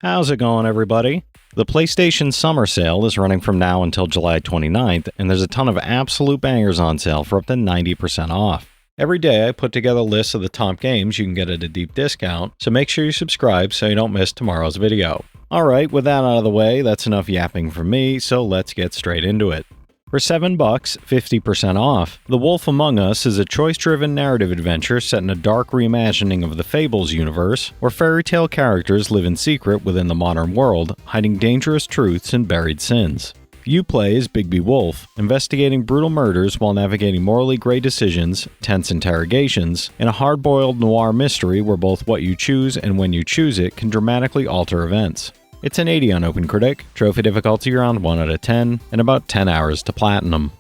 How's it going, everybody? The PlayStation Summer Sale is running from now until July 29th, and there's a ton of absolute bangers on sale for up to 90% off. Every day I put together lists of the top games you can get at a deep discount, so make sure you subscribe so you don't miss tomorrow's video. Alright, with that out of the way, that's enough yapping from me, so let's get straight into it. For $7, 50% off, The Wolf Among Us is a choice-driven narrative adventure set in a dark reimagining of the Fables universe, where fairy tale characters live in secret within the modern world, hiding dangerous truths and buried sins. You play as Bigby Wolf, investigating brutal murders while navigating morally gray decisions, tense interrogations, and a hard-boiled noir mystery where both what you choose and when you choose it can dramatically alter events. It's an 80 on OpenCritic, trophy difficulty around 1 out of 10, and about 10 hours to platinum.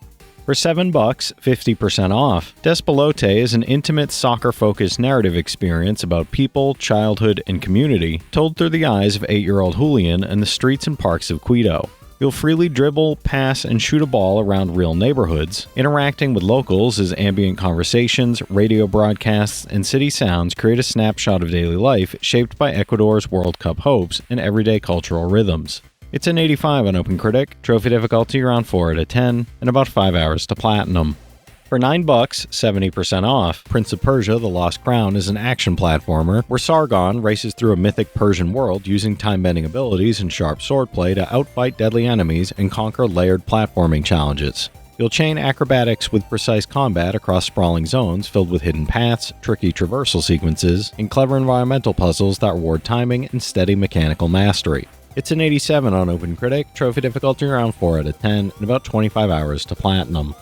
For $7, 50% off, Despelote is an intimate soccer-focused narrative experience about people, childhood, and community, told through the eyes of 8-year-old Julian in the streets and parks of Quito. You'll freely dribble, pass, and shoot a ball around real neighborhoods, interacting with locals as ambient conversations, radio broadcasts, and city sounds create a snapshot of daily life shaped by Ecuador's World Cup hopes and everyday cultural rhythms. It's an 85 on OpenCritic, trophy difficulty around 4 out of 10, and about 5 hours to platinum. For $9, 70% off, Prince of Persia: The Lost Crown is an action platformer where Sargon races through a mythic Persian world using time-bending abilities and sharp swordplay to outfight deadly enemies and conquer layered platforming challenges. You'll chain acrobatics with precise combat across sprawling zones filled with hidden paths, tricky traversal sequences, and clever environmental puzzles that reward timing and steady mechanical mastery. It's an 87 on OpenCritic, trophy difficulty around 4 out of 10, and about 25 hours to platinum.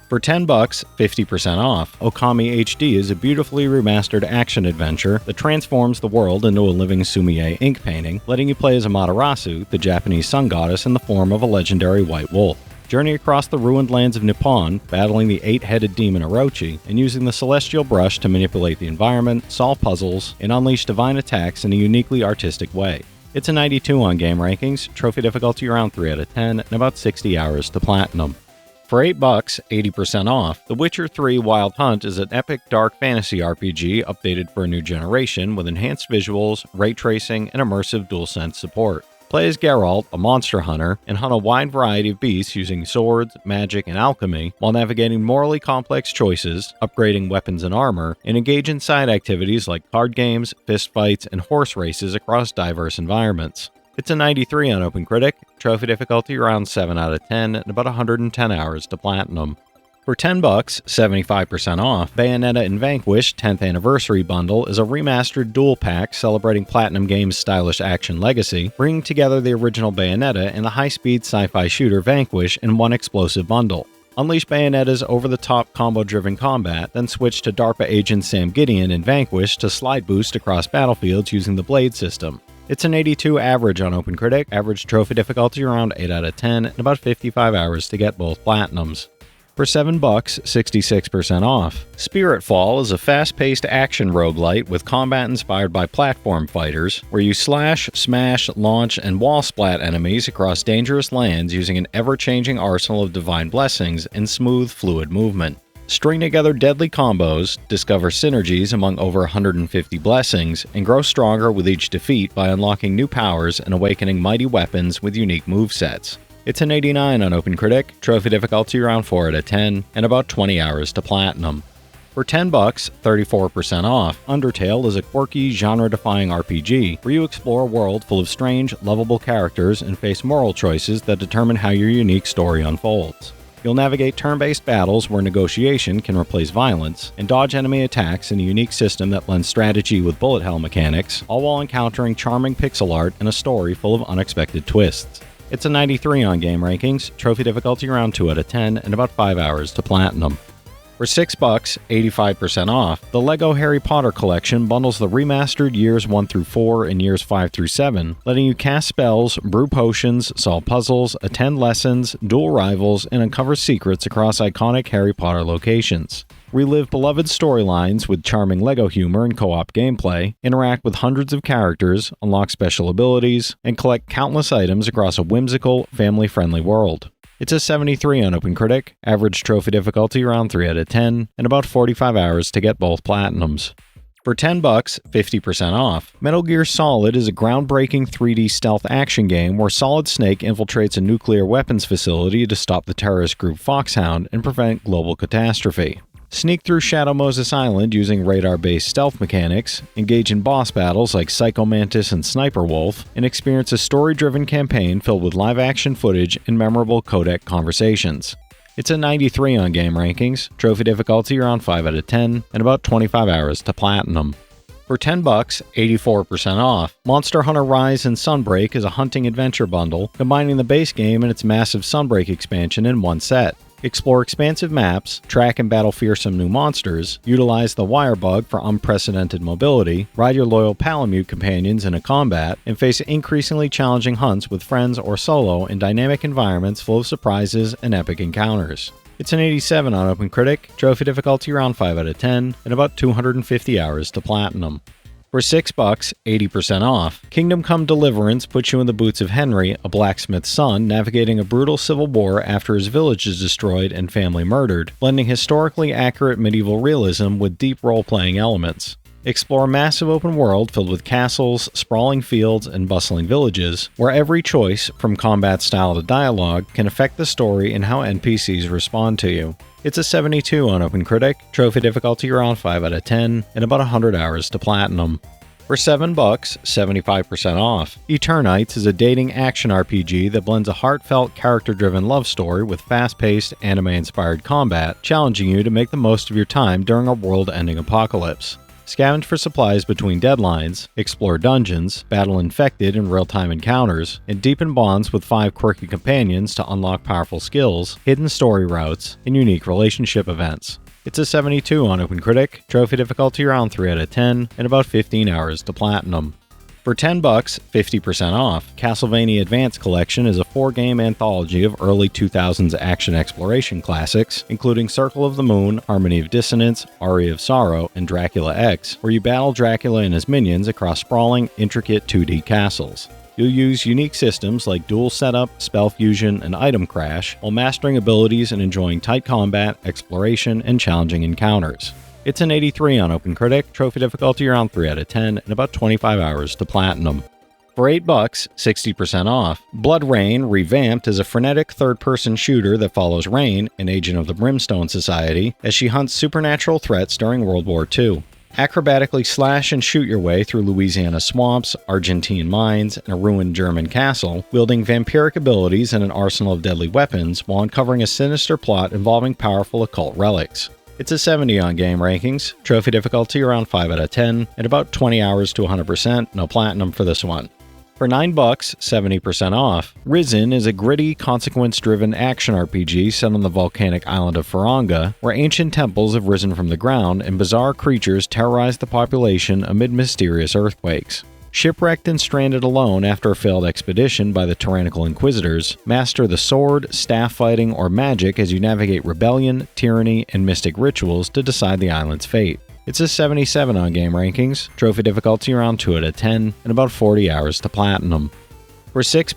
For $10, 50% off, Okami HD is a beautifully remastered action adventure that transforms the world into a living sumi-e ink painting, letting you play as Amaterasu, the Japanese sun goddess in the form of a legendary white wolf. Journey across the ruined lands of Nippon, battling the 8-headed demon Orochi, and using the celestial brush to manipulate the environment, solve puzzles, and unleash divine attacks in a uniquely artistic way. It's a 92 on Game Rankings, trophy difficulty around 3 out of 10, and about 60 hours to platinum. For $8, 80% off, The Witcher 3 Wild Hunt is an epic dark fantasy RPG updated for a new generation with enhanced visuals, ray tracing, and immersive DualSense support. Play as Geralt, a monster hunter, and hunt a wide variety of beasts using swords, magic, and alchemy, while navigating morally complex choices, upgrading weapons and armor, and engage in side activities like card games, fistfights, and horse races across diverse environments. It's a 93 on OpenCritic, trophy difficulty around 7 out of 10, and about 110 hours to platinum. For $10, 75% off, Bayonetta and Vanquish 10th Anniversary Bundle is a remastered dual pack celebrating Platinum Games' stylish action legacy, bringing together the original Bayonetta and the high-speed sci-fi shooter Vanquish in one explosive bundle. Unleash Bayonetta's over-the-top combo-driven combat, then switch to DARPA agent Sam Gideon in Vanquish to slide boost across battlefields using the blade system. It's an 82 average on OpenCritic, average trophy difficulty around 8 out of 10, and about 55 hours to get both platinums. For $7, 66% off. Spiritfall is a fast-paced action roguelite with combat inspired by platform fighters, where you slash, smash, launch, and wall splat enemies across dangerous lands using an ever-changing arsenal of divine blessings and smooth, fluid movement. String together deadly combos, discover synergies among over 150 blessings, and grow stronger with each defeat by unlocking new powers and awakening mighty weapons with unique movesets. It's an 89 on OpenCritic, trophy difficulty around 4 out of 10, and about 20 hours to platinum. For $10, 34% off, Undertale is a quirky, genre-defying RPG where you explore a world full of strange, lovable characters and face moral choices that determine how your unique story unfolds. You'll navigate turn-based battles where negotiation can replace violence, and dodge enemy attacks in a unique system that blends strategy with bullet hell mechanics, all while encountering charming pixel art and a story full of unexpected twists. It's a 93 on Game Rankings, trophy difficulty around 2 out of 10, and about 5 hours to platinum. For $6, 85% off, the LEGO Harry Potter collection bundles the remastered Years 1 through 4 and Years 5 through 7, letting you cast spells, brew potions, solve puzzles, attend lessons, duel rivals, and uncover secrets across iconic Harry Potter locations. Relive beloved storylines with charming LEGO humor and co-op gameplay, interact with hundreds of characters, unlock special abilities, and collect countless items across a whimsical, family-friendly world. It's a 73 on OpenCritic, average trophy difficulty around 3 out of 10, and about 45 hours to get both platinums. For $10, 50% off. Metal Gear Solid is a groundbreaking 3D stealth action game where Solid Snake infiltrates a nuclear weapons facility to stop the terrorist group Foxhound and prevent global catastrophe. Sneak through Shadow Moses Island using radar-based stealth mechanics, engage in boss battles like Psycho Mantis and Sniper Wolf, and experience a story-driven campaign filled with live-action footage and memorable codec conversations. It's a 93 on game rankings, trophy difficulty around 5 out of 10, and about 25 hours to platinum. For $10, 84% off. Monster Hunter Rise and Sunbreak is a hunting adventure bundle, combining the base game and its massive Sunbreak expansion in one set. Explore expansive maps, track and battle fearsome new monsters, utilize the wire bug for unprecedented mobility, ride your loyal Palamute companions in a combat, and face increasingly challenging hunts with friends or solo in dynamic environments full of surprises and epic encounters. It's an 87 on OpenCritic, trophy difficulty around 5 out of 10, and about 250 hours to platinum. For $6, 80% off. Kingdom Come Deliverance puts you in the boots of Henry, a blacksmith's son, navigating a brutal civil war after his village is destroyed and family murdered, blending historically accurate medieval realism with deep role-playing elements. Explore a massive open world filled with castles, sprawling fields, and bustling villages, where every choice, from combat style to dialogue, can affect the story and how NPCs respond to you. It's a 72 on OpenCritic, trophy difficulty around 5 out of 10, and about 100 hours to platinum. For $7, 75% off. Eternights is a dating action RPG that blends a heartfelt, character-driven love story with fast-paced, anime-inspired combat, challenging you to make the most of your time during a world-ending apocalypse. Scavenge for supplies between deadlines, explore dungeons, battle infected in real-time encounters, and deepen bonds with 5 quirky companions to unlock powerful skills, hidden story routes, and unique relationship events. It's a 72 on OpenCritic, trophy difficulty around 3 out of 10, and about 15 hours to platinum. For $10, 50% off. Castlevania Advance Collection is a 4-game anthology of early 2000s action exploration classics, including Circle of the Moon, Harmony of Dissonance, Aria of Sorrow, and Dracula X, where you battle Dracula and his minions across sprawling, intricate 2D castles. You'll use unique systems like dual setup, spell fusion, and item crash, while mastering abilities and enjoying tight combat, exploration, and challenging encounters. It's an 83 on OpenCritic, trophy difficulty around 3 out of 10, and about 25 hours to platinum. For $8, 60% off. BloodRayne Revamped is a frenetic third-person shooter that follows Rain, an agent of the Brimstone Society, as she hunts supernatural threats during World War II. Acrobatically slash and shoot your way through Louisiana swamps, Argentine mines, and a ruined German castle, wielding vampiric abilities and an arsenal of deadly weapons while uncovering a sinister plot involving powerful occult relics. It's a 70 on game rankings, trophy difficulty around 5 out of 10, and about 20 hours to 100%, no platinum for this one. For $9, 70% off. Arisen is a gritty, consequence-driven action RPG set on the volcanic island of Faranga, where ancient temples have risen from the ground and bizarre creatures terrorize the population amid mysterious earthquakes. Shipwrecked and stranded alone after a failed expedition by the tyrannical inquisitors, master the sword, staff fighting, or magic as you navigate rebellion, tyranny, and mystic rituals to decide the island's fate. It's a 77 on game rankings, trophy difficulty around 2 out of 10, and about 40 hours to platinum. For $6,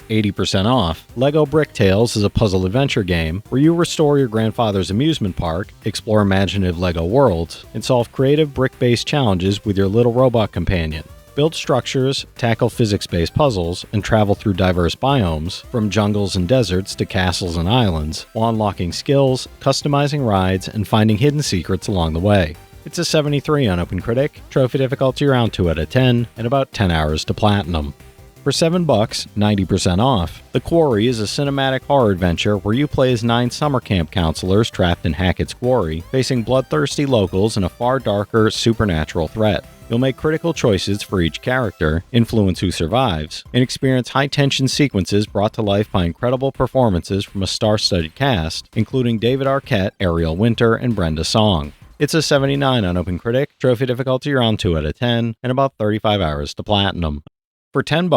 80% off. LEGO Bricktales is a puzzle adventure game where you restore your grandfather's amusement park, explore imaginative LEGO worlds, and solve creative brick-based challenges with your little robot companion. Build structures, tackle physics-based puzzles, and travel through diverse biomes, from jungles and deserts to castles and islands, while unlocking skills, customizing rides, and finding hidden secrets along the way. It's a 73 on OpenCritic, trophy difficulty around 2 out of 10, and about 10 hours to platinum. For $7, 90% off. The Quarry is a cinematic horror adventure where you play as 9 summer camp counselors trapped in Hackett's Quarry, facing bloodthirsty locals and a far darker, supernatural threat. You'll make critical choices for each character, influence who survives, and experience high-tension sequences brought to life by incredible performances from a star-studded cast, including David Arquette, Ariel Winter, and Brenda Song. It's a 79 on OpenCritic, trophy difficulty around 2 out of 10, and about 35 hours to platinum. For $10,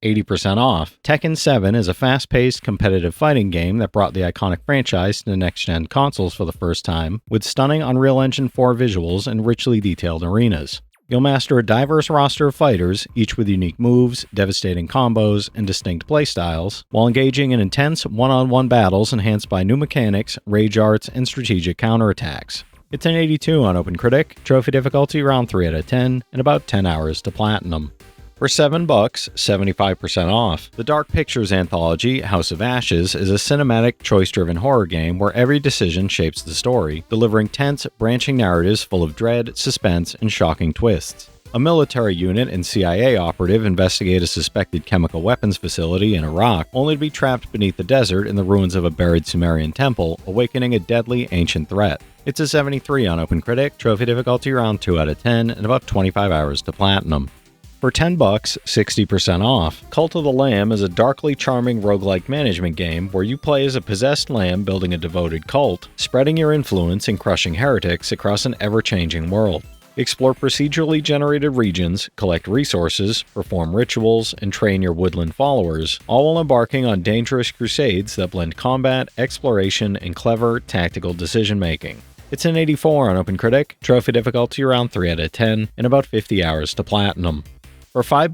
80% off. Tekken 7 is a fast-paced, competitive fighting game that brought the iconic franchise to next-gen consoles for the first time, with stunning Unreal Engine 4 visuals and richly detailed arenas. You'll master a diverse roster of fighters, each with unique moves, devastating combos, and distinct playstyles, while engaging in intense one-on-one battles enhanced by new mechanics, rage arts, and strategic counterattacks. It's an 82 on OpenCritic, trophy difficulty around 3 out of 10, and about 10 hours to platinum. For $7, 75% off. The Dark Pictures anthology, House of Ashes, is a cinematic, choice-driven horror game where every decision shapes the story, delivering tense, branching narratives full of dread, suspense, and shocking twists. A military unit and CIA operative investigate a suspected chemical weapons facility in Iraq, only to be trapped beneath the desert in the ruins of a buried Sumerian temple, awakening a deadly ancient threat. It's a 73 on OpenCritic, trophy difficulty around 2 out of 10, and about 25 hours to platinum. For $10, 60% off. Cult of the Lamb is a darkly charming roguelike management game where you play as a possessed lamb building a devoted cult, spreading your influence and crushing heretics across an ever-changing world. Explore procedurally generated regions, collect resources, perform rituals, and train your woodland followers, all while embarking on dangerous crusades that blend combat, exploration, and clever, tactical decision-making. It's an 84 on OpenCritic, trophy difficulty around 3 out of 10, and about 50 hours to platinum. For $5,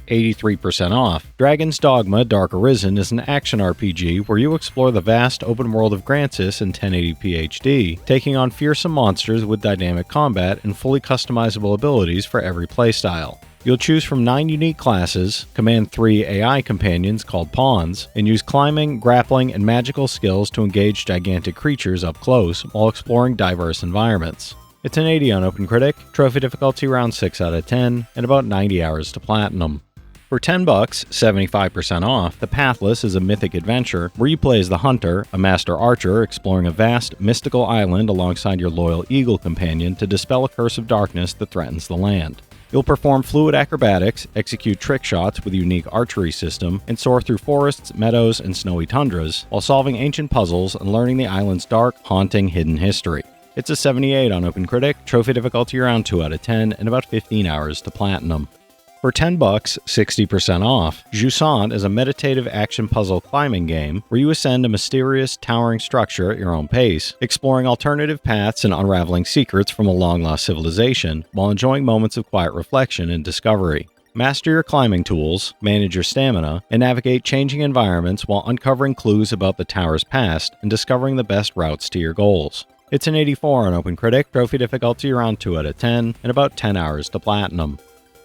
83% off. Dragon's Dogma Dark Arisen is an action RPG where you explore the vast open world of Grancis in 1080p HD, taking on fearsome monsters with dynamic combat and fully customizable abilities for every playstyle. You'll choose from 9 unique classes, command 3 AI companions called pawns, and use climbing, grappling, and magical skills to engage gigantic creatures up close while exploring diverse environments. It's an 80 on OpenCritic, trophy difficulty around 6 out of 10, and about 90 hours to platinum. For $10, 75% off, The Pathless is a mythic adventure where you play as the Hunter, a master archer exploring a vast, mystical island alongside your loyal eagle companion to dispel a curse of darkness that threatens the land. You'll perform fluid acrobatics, execute trick shots with a unique archery system, and soar through forests, meadows, and snowy tundras, while solving ancient puzzles and learning the island's dark, haunting, hidden history. It's a 78 on OpenCritic, trophy difficulty around 2 out of 10, and about 15 hours to platinum. For $10, 60% off. Jusant is a meditative action puzzle climbing game where you ascend a mysterious, towering structure at your own pace, exploring alternative paths and unraveling secrets from a long-lost civilization, while enjoying moments of quiet reflection and discovery. Master your climbing tools, manage your stamina, and navigate changing environments while uncovering clues about the tower's past and discovering the best routes to your goals. It's an 84 on OpenCritic, trophy difficulty around 2 out of 10, and about 10 hours to platinum.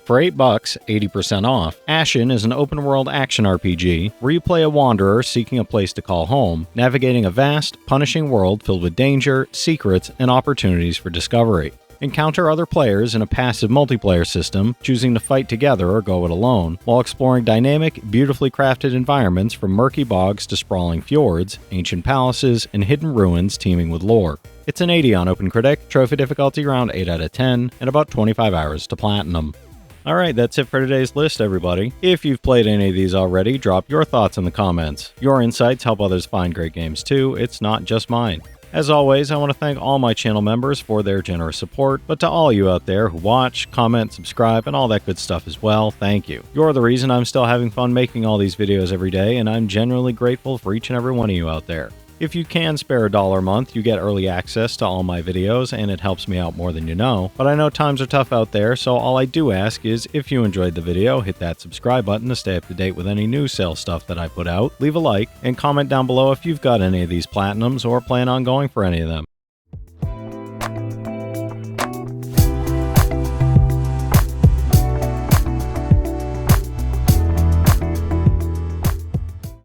For $8, 80% off, Ashen is an open-world action RPG where you play a wanderer seeking a place to call home, navigating a vast, punishing world filled with danger, secrets, and opportunities for discovery. Encounter other players in a passive multiplayer system, choosing to fight together or go it alone, while exploring dynamic, beautifully crafted environments from murky bogs to sprawling fjords, ancient palaces, and hidden ruins teeming with lore. It's an 80 on OpenCritic, trophy difficulty around 8 out of 10, and about 25 hours to platinum. Alright, that's it for today's list, everybody. If you've played any of these already, drop your thoughts in the comments. Your insights help others find great games too, it's not just mine. As always, I want to thank all my channel members for their generous support, but to all you out there who watch, comment, subscribe, and all that good stuff as well, thank you. You're the reason I'm still having fun making all these videos every day, and I'm genuinely grateful for each and every one of you out there. If you can spare $1 a month, you get early access to all my videos, and it helps me out more than you know. But I know times are tough out there, so all I do ask is, if you enjoyed the video, hit that subscribe button to stay up to date with any new sale stuff that I put out, leave a like, and comment down below if you've got any of these platinums or plan on going for any of them.